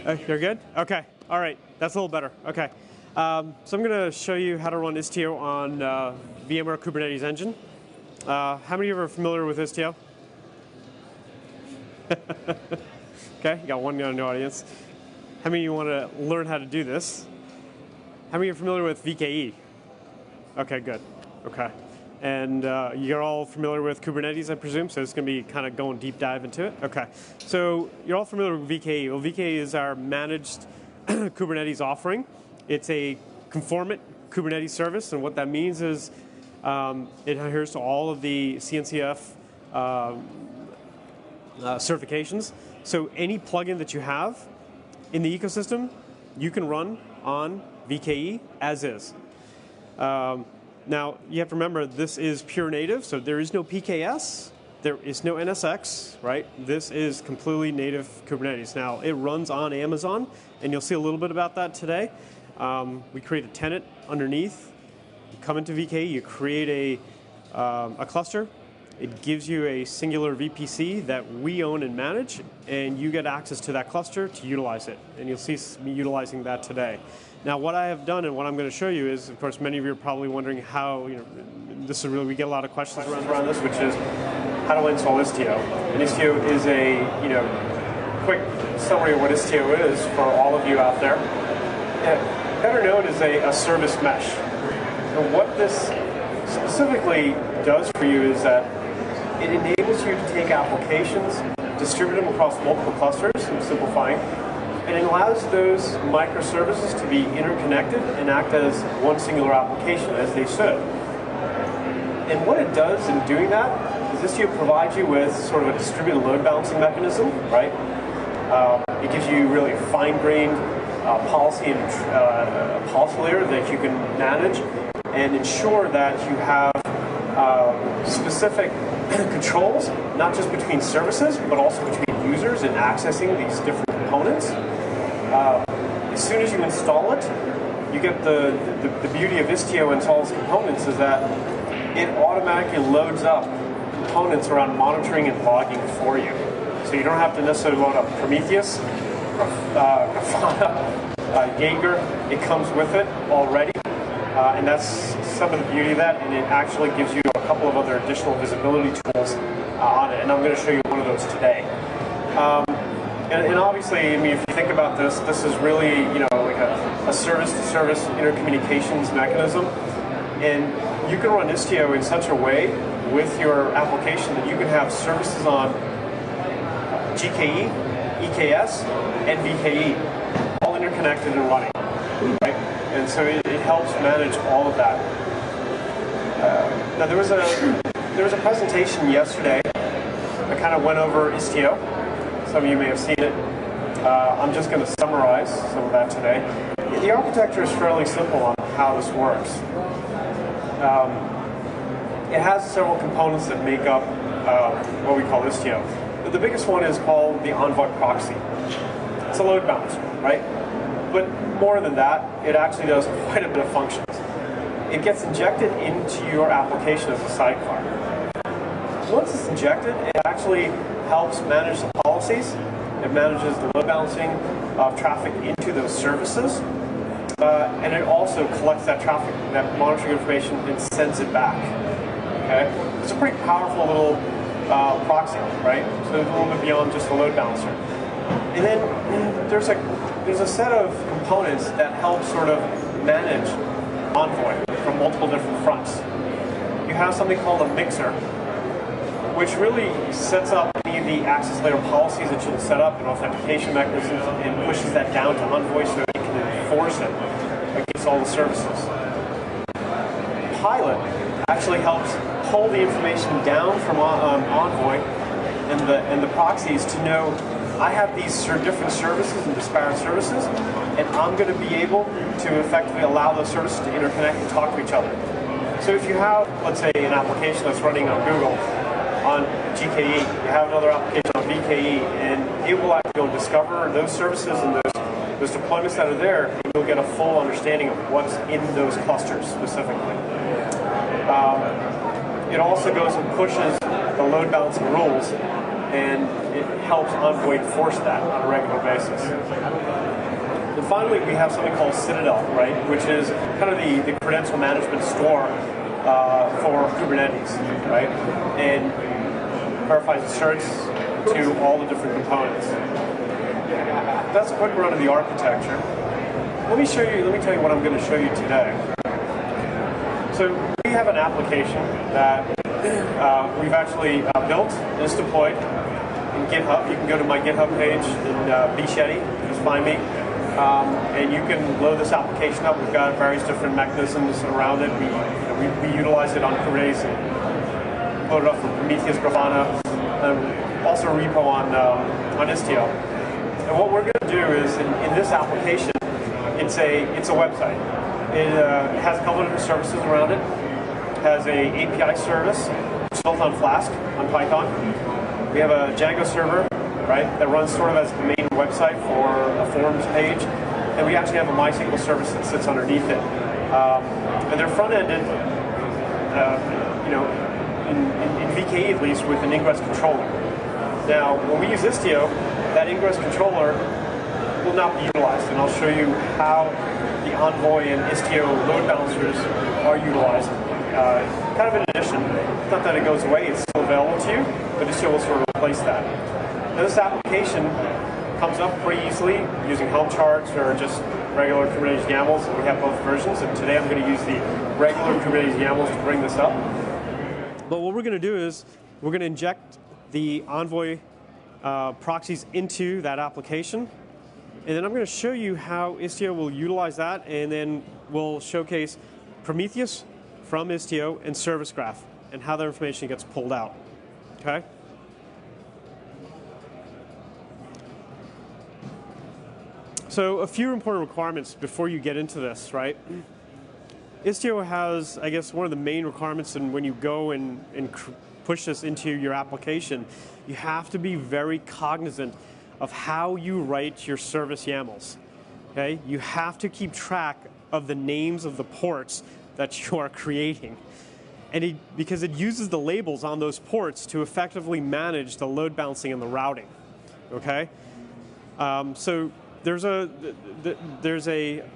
You're good? Okay. All right. That's a little better. Okay. So I'm going to show you how to run Istio on VMware Kubernetes engine. How many of you are familiar with Istio? Okay, you got one guy in the audience. How many of you want to learn how to do this? How many are familiar with VKE? Okay, good. Okay. And you're all familiar with Kubernetes, I presume, so it's going to be kind of going deep dive into it? Okay. So you're all familiar with VKE. Well, VKE is our managed Kubernetes offering. It's a conformant Kubernetes service, and what that means is it adheres to all of the CNCF certifications. So any plugin that you have in the ecosystem, you can run on VKE as is. Now, you have to remember, this is pure native, so there is no PKS, there is no NSX, right? This is completely native Kubernetes. Now, it runs on Amazon, and you'll see a little bit about that today. We create a tenant underneath. You come into VKE, you create a cluster. It gives you a singular VPC that we own and manage, and you get access to that cluster to utilize it. And you'll see me utilizing that today. Now, what I have done and what I'm going to show you is, of course, many of you are probably wondering how, this is really, we get a lot of questions around this, which is how to install Istio. And Istio is a, quick summary of what Istio is for all of you out there. Better known as a service mesh. And what this specifically does for you is that it enables you to take applications, distribute them across multiple clusters, I'm simplifying, and it allows those microservices to be interconnected and act as one singular application, as they should. And what it does in doing that is Istio provides you with sort of a distributed load balancing mechanism, right? It gives you really a fine-grained policy and policy layer that you can manage and ensure that you have specific controls, not just between services, but also between users and accessing these different components. As soon as you install it, you get the beauty of Istio installs components is that it automatically loads up components around monitoring and logging for you. So you don't have to necessarily load up Prometheus, Grafana, Jaeger. It comes with it already. And that's some of the beauty of that, and it actually gives you a couple of other additional visibility tools on it, and I'm going to show you one of those today. And obviously, I mean, if you think about this, this is really, like a service-to-service intercommunications mechanism, and you can run Istio in such a way with your application that you can have services on GKE, EKS, and VKE, all interconnected and running, right? And so it helps manage all of that. Now there was a presentation yesterday that kind of went over Istio. Some of you may have seen it. I'm just going to summarize some of that today. The architecture is fairly simple on how this works. It has several components that make up what we call Istio. But the biggest one is called the envoy proxy. It's a load balancer, right? But more than that, it actually does quite a bit of functions. It gets injected into your application as a sidecar. Once it's injected, it actually helps manage the policies. It manages the load balancing of traffic into those services. And it also collects that traffic, that monitoring information, and sends it back. Okay? It's a pretty powerful little proxy, right? So it's a little bit beyond just the load balancer. And then there's a set of components that help sort of manage Envoy from multiple different fronts. You have something called a mixer, which really sets up any of the access layer policies that you can set up and authentication mechanisms and pushes that down to Envoy so that you can enforce it against all the services. Pilot actually helps pull the information down from Envoy and the proxies to know I have these different services and disparate services, and I'm going to be able to effectively allow those services to interconnect and talk to each other. So if you have, let's say, an application that's running on Google on GKE, you have another application on VKE, and it will actually go and discover those services and those deployments that are there, and you'll get a full understanding of what's in those clusters specifically. It also goes and pushes the load balancing rules and it helps Envoy enforce that on a regular basis. And finally, we have something called Citadel, right, which is kind of the credential management store for Kubernetes, right, and verifies asserts to all the different components. That's a quick run of the architecture. Let me tell you what I'm going to show you today. So we have an application that we've actually built and it's deployed in GitHub. You can go to my GitHub page in Shetti, just find me, and you can load this application up. We've got various different mechanisms around it. We utilize it on Kubernetes and load it up for Prometheus, Grafana, and also a repo on Istio. And what we're going to do is in this application, it's a website. It has a couple of different services around it. It has a API service, which is built on Flask, on Python. We have a Django server, right, that runs sort of as the main website for a forms page. And we actually have a MySQL service that sits underneath it. And they're front-ended, in VKE at least, with an ingress controller. Now, when we use Istio, that ingress controller will not be utilized, and I'll show you how the Envoy and Istio load balancers are utilized. Kind of in addition, not that it goes away, it's still available to you, but Istio will sort of replace that. Now this application comes up pretty easily using Helm charts or just regular Kubernetes YAMLs. We have both versions, and today I'm going to use the regular Kubernetes YAMLs to bring this up. But what we're going to do is we're going to inject the Envoy proxies into that application. And then I'm going to show you how Istio will utilize that, and then we'll showcase Prometheus from Istio and Service Graph and how that information gets pulled out. Okay? So a few important requirements before you get into this, right? Istio has, I guess, one of the main requirements, and when you go and push this into your application, you have to be very cognizant of how you write your service YAMLs. Okay? You have to keep track of the names of the ports that you are creating. And because it uses the labels on those ports to effectively manage the load balancing and the routing. Okay? So there's a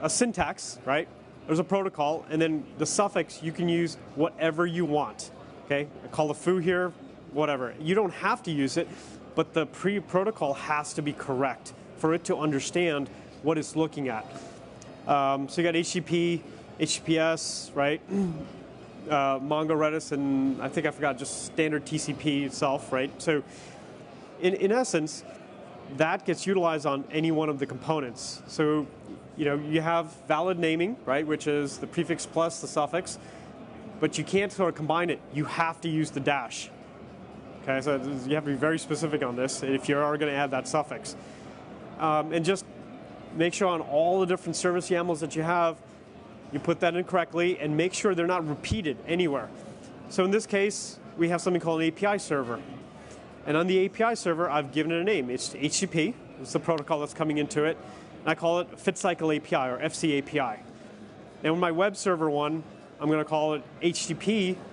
syntax, right? There's a protocol, and then the suffix, you can use whatever you want. Okay? I call the foo here, whatever. You don't have to use it, but the protocol has to be correct for it to understand what it's looking at. So you got HTTP, HTTPS, right? Mongo, Redis, and I think I forgot just standard TCP itself, right? So in essence, that gets utilized on any one of the components. So you have valid naming, right, which is the prefix plus the suffix, but you can't sort of combine it. You have to use the dash. Okay, so you have to be very specific on this if you are going to add that suffix. And just make sure on all the different service YAMLs that you have, you put that in correctly and make sure they're not repeated anywhere. So in this case, we have something called an API server. And on the API server, I've given it a name. It's HTTP. It's the protocol that's coming into it. And I call it Fit Cycle API or FC API. And with my web server one, I'm going to call it HTTP-web.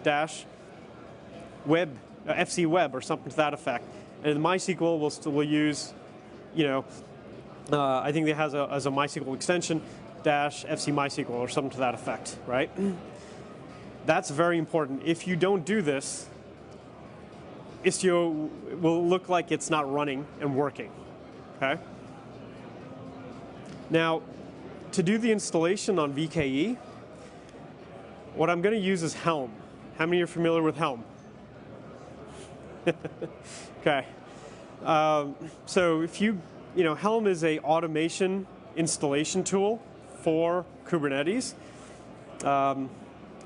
FC Web or something to that effect. And in MySQL, we'll use, I think it has as a MySQL extension, -FC MySQL or something to that effect, right? That's very important. If you don't do this, Istio will look like it's not running and working, okay? Now, to do the installation on VKE, what I'm going to use is Helm. How many are familiar with Helm? Okay. So if Helm is a automation installation tool for Kubernetes. I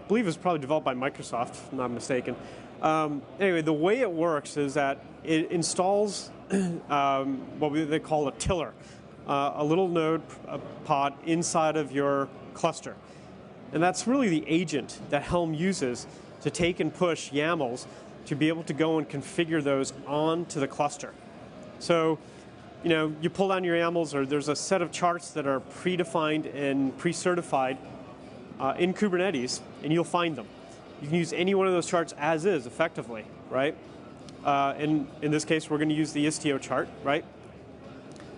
believe it's probably developed by Microsoft, if I'm not mistaken. Anyway, the way it works is that it installs what they call a tiller, a little node pod inside of your cluster. And that's really the agent that Helm uses to take and push YAMLs to be able to go and configure those onto the cluster. So, you pull down your YAMLs, or there's a set of charts that are predefined and pre-certified in Kubernetes, and you'll find them. You can use any one of those charts as is, effectively, right? in this case, we're going to use the Istio chart, right?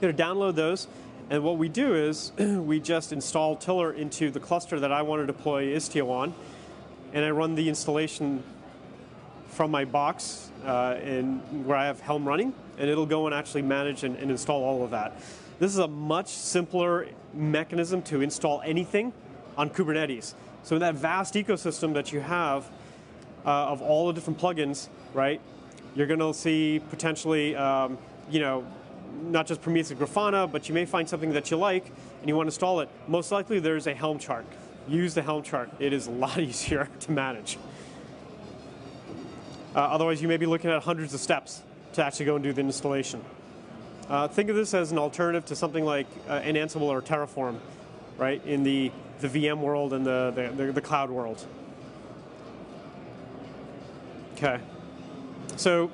You're going to download those, and what we do is we just install Tiller into the cluster that I want to deploy Istio on, and I run the installation from my box where I have Helm running, and it'll go and actually manage and install all of that. This is a much simpler mechanism to install anything on Kubernetes. So in that vast ecosystem that you have of all the different plugins, right, you're going to see potentially, not just Prometheus and Grafana, but you may find something that you like and you want to install it. Most likely there's a Helm chart. Use the Helm chart. It is a lot easier to manage. Otherwise, you may be looking at hundreds of steps to actually go and do the installation. Think of this as an alternative to something like an Ansible or Terraform, right, in the VM world and the cloud world. Okay. So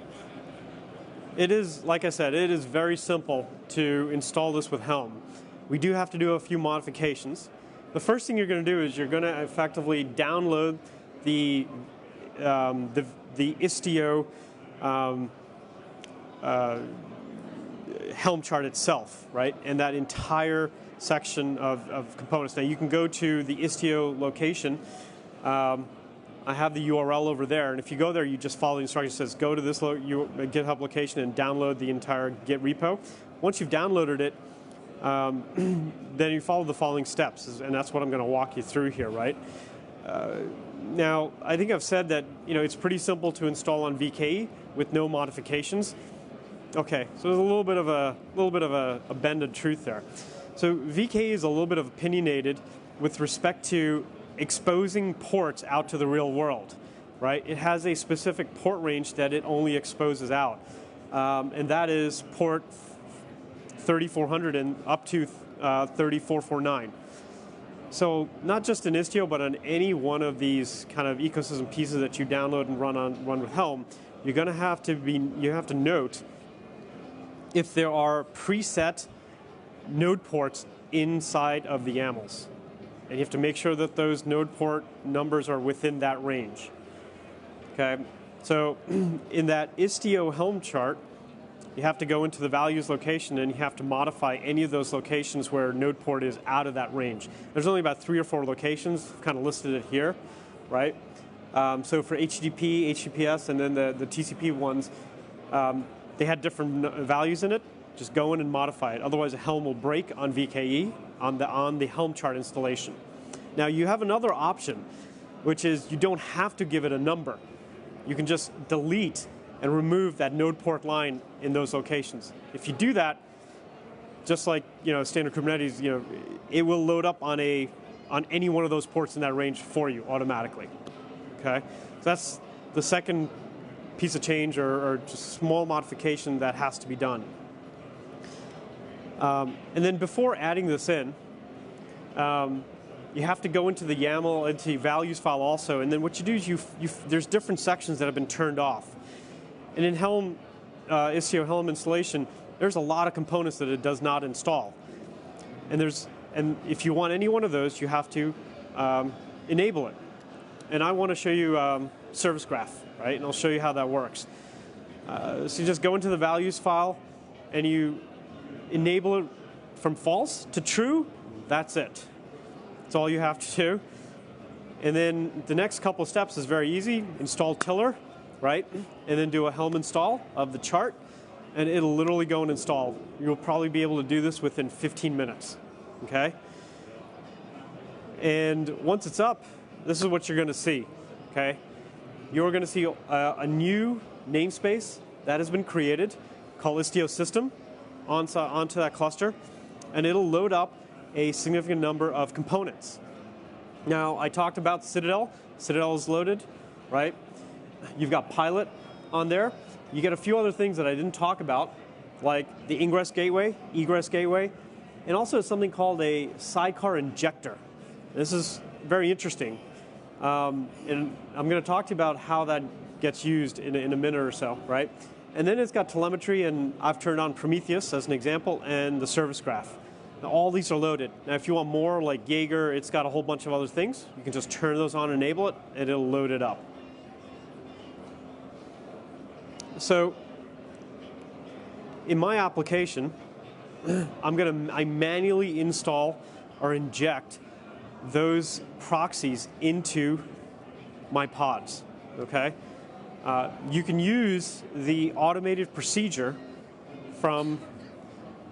it is, like I said, it is very simple to install this with Helm. We do have to do a few modifications. The first thing you're going to do is you're going to effectively download the Istio Helm chart itself, right? And that entire section of components. Now you can go to the Istio location. I have the URL over there, and if you go there, you just follow the instructions. It says go to this GitHub location and download the entire Git repo. Once you've downloaded it, then you follow the following steps, and that's what I'm going to walk you through here, right? Now, I think I've said that it's pretty simple to install on VKE with no modifications. Okay, so there's a little bit of a bend of truth there. So VKE is a little bit of opinionated with respect to exposing ports out to the real world, right? It has a specific port range that it only exposes out, and that is port 3400 and up to 3449. So not just in Istio, but on any one of these kind of ecosystem pieces that you download and run with Helm, you're going to have to note if there are preset node ports inside of the YAMLs. And you have to make sure that those node port numbers are within that range. Okay, so in that Istio Helm chart, you have to go into the values location and you have to modify any of those locations where node port is out of that range. There's only about 3 or 4 locations, kind of listed it here, right? So for HTTP, HTTPS, and then the TCP ones, they had different values in it. Just go in and modify it. Otherwise, a Helm will break on VKE on the Helm chart installation. Now, you have another option, which is you don't have to give it a number. You can just delete and remove that node port line in those locations. If you do that, just like standard Kubernetes, it will load up on any one of those ports in that range for you automatically. Okay, so that's the second piece of change or just small modification that has to be done. And then before adding this in, you have to go into the YAML, into values file also, and then what you do is there's different sections that have been turned off. And in Helm, Istio Helm installation, there's a lot of components that it does not install. And if you want any one of those, you have to enable it. And I want to show you service graph, right? And I'll show you how that works. So you just go into the values file, and you enable it from false to true. That's it. That's all you have to do. And then the next couple of steps is very easy. Install Tiller, right? And then do a Helm install of the chart, and it'll literally go and install. You'll probably be able to do this within 15 minutes, okay? And once it's up, this is what you're going to see, okay? You're going to see a new namespace that has been created called Istio System onto that cluster, and it'll load up a significant number of components. Now, I talked about Citadel. Citadel is loaded, right? You've got Pilot on there. You get a few other things that I didn't talk about, like the ingress gateway, egress gateway, and also something called a sidecar injector. This is very interesting. And I'm going to talk to you about how that gets used in a minute or so, right? And then it's got telemetry, and I've turned on Prometheus as an example, and the service graph. Now, all these are loaded. Now, if you want more, like Jaeger, it's got a whole bunch of other things. You can just turn those on and enable it, and it'll load it up. So in my application, I manually install or inject those proxies into my pods, okay? You can use the automated procedure from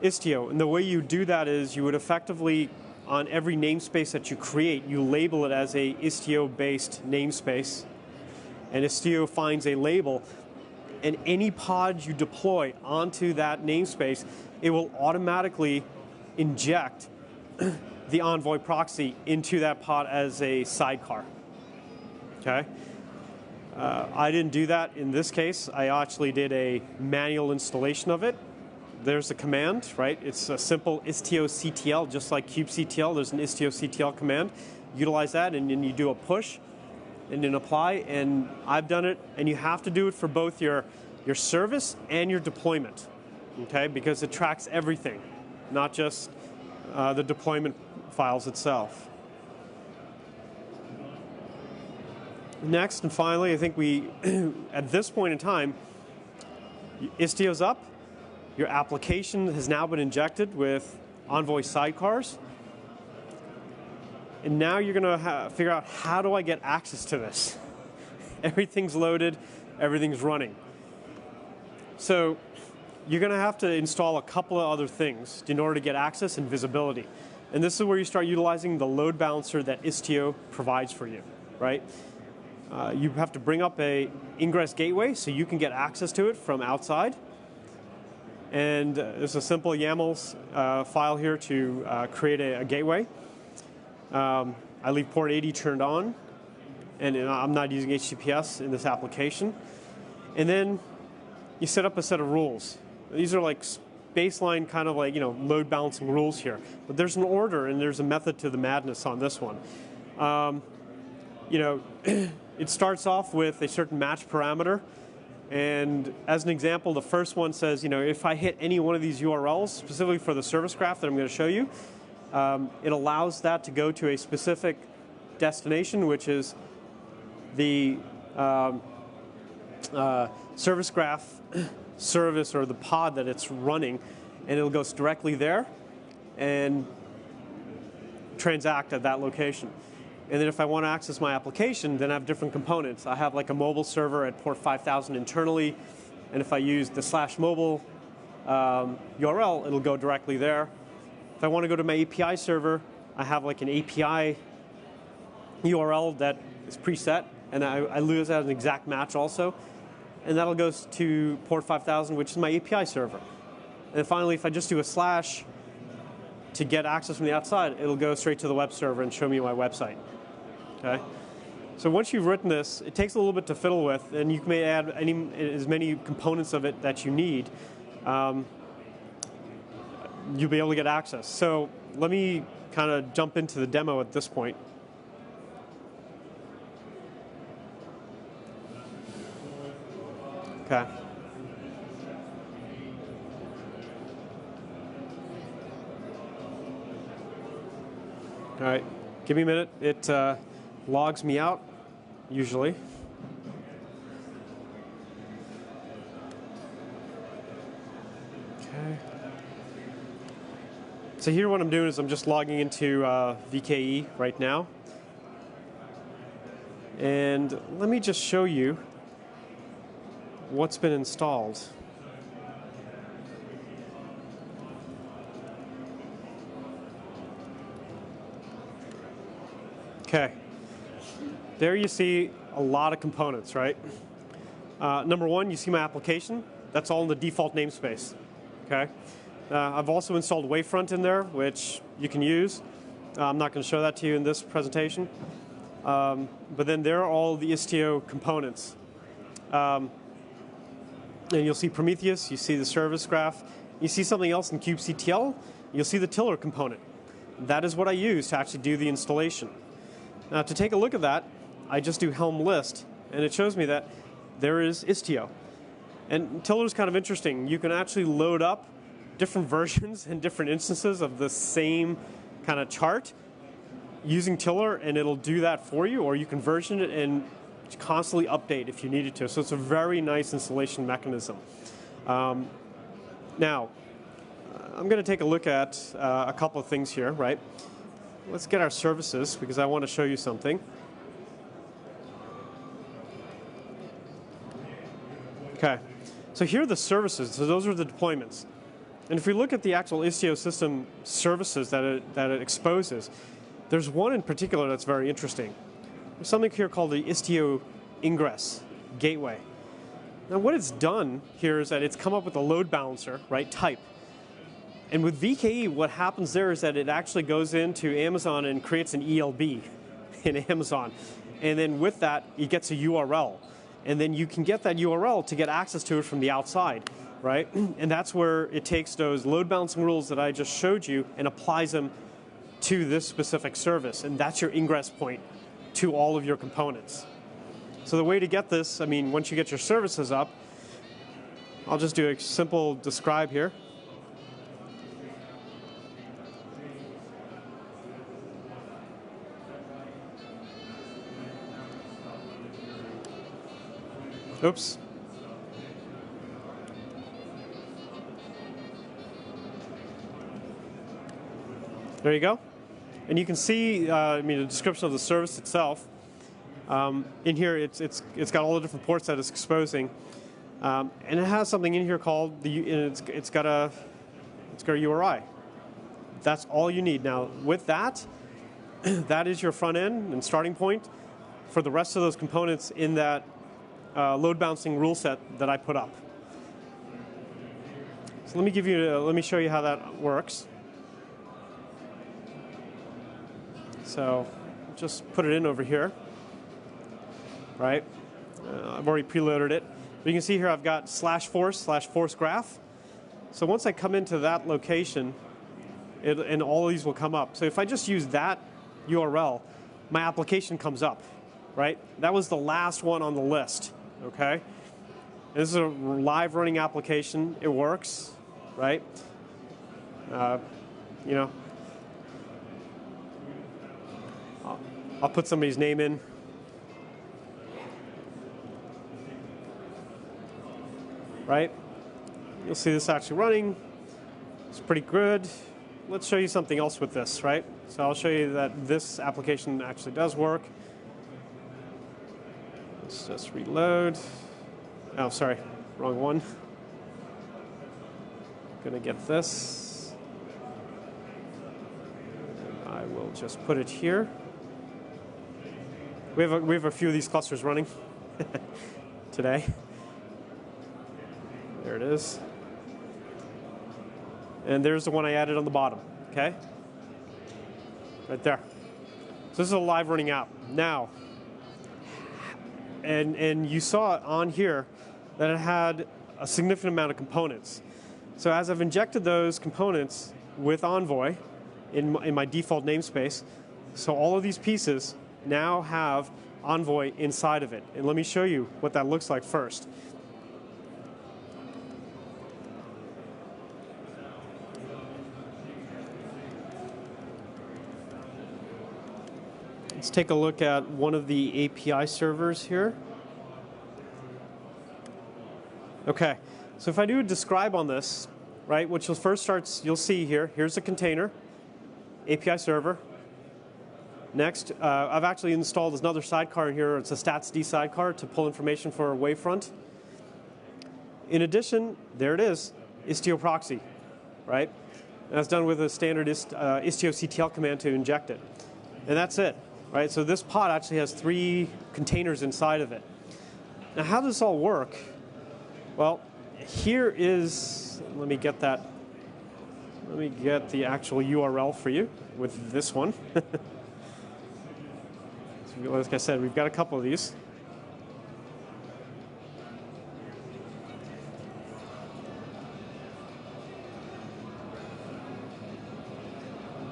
Istio, and the way you do that is you would effectively, on every namespace that you create, you label it as a Istio-based namespace, and Istio finds a label, and any pod you deploy onto that namespace, it will automatically inject the Envoy proxy into that pod as a sidecar, okay? I didn't do that in this case. I actually did a manual installation of it. There's a command, right? It's a simple istio-ctl, just like kubectl. There's an istio-ctl command. Utilize that, and then you do a push, and then apply. And I've done it, and you have to do it for both your service and your deployment, okay? Because it tracks everything, not just the deployment files itself. Next and finally, I think at this point in time, Istio's up. Your application has now been injected with Envoy sidecars. And now you're going to figure out, how do I get access to this? Everything's loaded, everything's running. So you're going to have to install a couple of other things in order to get access and visibility. And this is where you start utilizing the load balancer that Istio provides for you, right? You have to bring up a ingress gateway so you can get access to it from outside. And there's a simple YAML file here to create a gateway. I leave port 80 turned on, and I'm not using HTTPS in this application. And then you set up a set of rules. These are like baseline kind of like, load balancing rules here. But there's an order and there's a method to the madness on this one. It starts off with a certain match parameter. And as an example, the first one says, if I hit any one of these URLs, specifically for the service graph that I'm going to show you, it allows that to go to a specific destination, which is the service graph service or the pod that it's running, and it'll go directly there and transact at that location. And then if I want to access my application, then I have different components. I have like a mobile server at port 5000 internally, and if I use the /mobile URL, it'll go directly there. If I want to go to my API server, I have like an API URL that is preset, and I lose that as an exact match also. And that'll go to port 5000, which is my API server. And finally, if I just do a / to get access from the outside, it'll go straight to the web server and show me my website. Okay? So once you've written this, it takes a little bit to fiddle with, and you may add as many components of it that you need. You'll be able to get access. So let me kind of jump into the demo at this point. Okay. All right, give me a minute. It logs me out, usually. Okay. So here what I'm doing is I'm just logging into VKE right now. And let me just show you what's been installed. Okay, there you see a lot of components, right? Number one, you see my application. That's all in the default namespace, okay? I've also installed Wavefront in there, which you can use. I'm not going to show that to you in this presentation. But then there are all the Istio components. And you'll see Prometheus, you see the service graph, you see something else in kubectl, you'll see the tiller component. That is what I use to actually do the installation. Now to take a look at that, I just do Helm list, and it shows me that there is Istio. And tiller is kind of interesting. You can actually load up different versions and different instances of the same kind of chart using tiller, and it'll do that for you, or you can version it and constantly update if you needed to. So it's a very nice installation mechanism. Now, I'm going to take a look at a couple of things here, right? Let's get our services because I want to show you something. Okay, so here are the services. So those are the deployments. And if we look at the actual Istio system services that it exposes, there's one in particular that's very interesting. There's something here called the Istio ingress gateway. Now what it's done here is that it's come up with a load balancer, right, type. And with VKE, what happens there is that it actually goes into Amazon and creates an ELB in Amazon. And then with that, it gets a URL. And then you can get that URL to get access to it from the outside, right? And that's where it takes those load balancing rules that I just showed you and applies them to this specific service. And that's your ingress point to all of your components. So the way to get this, I mean, once you get your services up, I'll just do a simple describe here. Oops. There you go. And you can see, I mean, the description of the service itself. In here, it's got all the different ports that it's exposing, and it has something in here called it's got a URI. That's all you need. Now, with that, that is your front end and starting point for the rest of those components in that load balancing rule set that I put up. So let me show you how that works. So just put it in over here, right? I've already preloaded it. But you can see here I've got /force graph. So once I come into that location, and all of these will come up. So if I just use that URL, my application comes up, right? That was the last one on the list, okay? This is a live running application. It works, right? You know, I'll put somebody's name in. Right? You'll see this actually running. It's pretty good. Let's show you something else with this, right? So I'll show you that this application actually does work. Let's just reload. Oh, sorry, wrong one. Gonna get this. And I will just put it here. We have a few of these clusters running today. There it is. And there's the one I added on the bottom, okay? Right there. So this is a live running app. Now, and you saw it on here that it had a significant amount of components. So as I've injected those components with Envoy in my default namespace, so all of these pieces now have Envoy inside of it. And let me show you what that looks like first. Let's take a look at one of the API servers here. Okay, so if I do a describe on this, right, which will first starts, you'll see here, here's the container, API server. Next, I've actually installed another sidecar in here. It's a statsd sidecar to pull information for Wavefront. In addition, there it is, Istio proxy, right? And that's done with a standard Istio-ctl command to inject it. And that's it, right? So this pod actually has 3 containers inside of it. Now, how does this all work? Well, here is, let me get that. Let me get the actual URL for you with this one. Like I said, we've got a couple of these.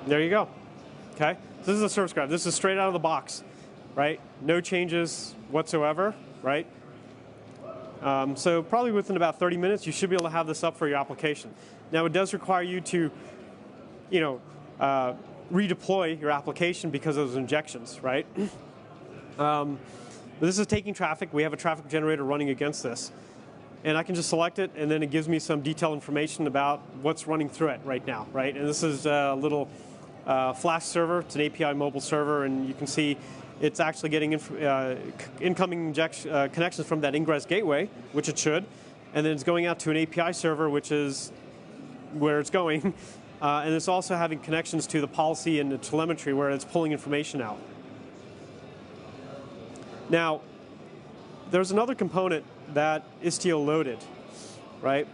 There you go. Okay, so this is a service graph. This is straight out of the box, right? No changes whatsoever, right? So probably within about 30 minutes, you should be able to have this up for your application. Now, it does require you to, you redeploy your application because of those injections, right? But this is taking traffic. We have a traffic generator running against this. And I can just select it, and then it gives me some detailed information about what's running through it right now, right? And this is a little Flash server. It's an API mobile server, and you can see it's actually getting incoming connections from that ingress gateway, which it should, and then it's going out to an API server, which is where it's going, and it's also having connections to the policy and the telemetry where it's pulling information out. Now, there's another component that Istio loaded, right?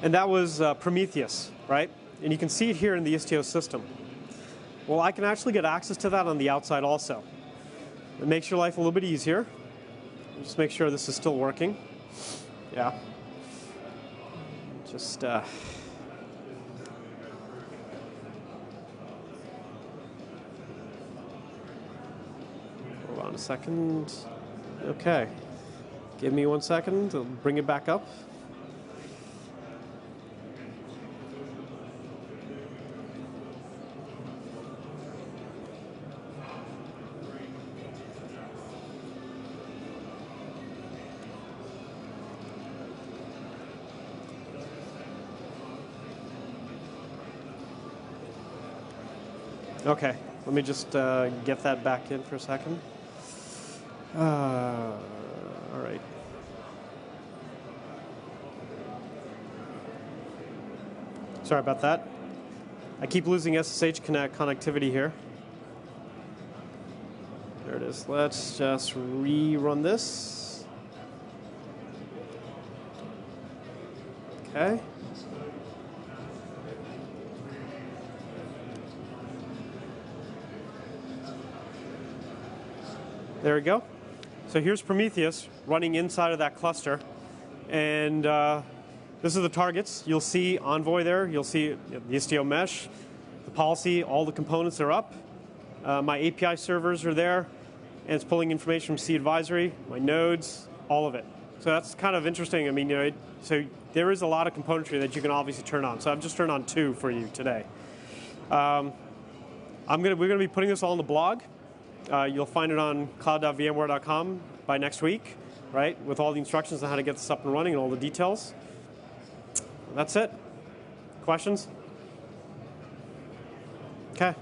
And that was Prometheus, right? And you can see it here in the Istio system. Well, I can actually get access to that on the outside also. It makes your life a little bit easier. Just make sure this is still working. Yeah. Just hold on a second. Okay. Give me 1 second. I'll bring it back up. Okay, let me just get that back in for a second. All right. Sorry about that. I keep losing SSH connectivity here. There it is. Let's just rerun this. Okay. There we go. So here's Prometheus running inside of that cluster. And this is the targets. You'll see Envoy there. You'll see the Istio mesh, the policy, all the components are up. My API servers are there. And it's pulling information from C advisory, my nodes, all of it. So that's kind of interesting. I mean, you know, so there is a lot of componentry that you can obviously turn on. So I've just turned on 2 for you today. We're going to be putting this all on the blog. You'll find it on cloud.vmware.com by next week, right? With all the instructions on how to get this up and running and all the details. That's it. Questions? Okay.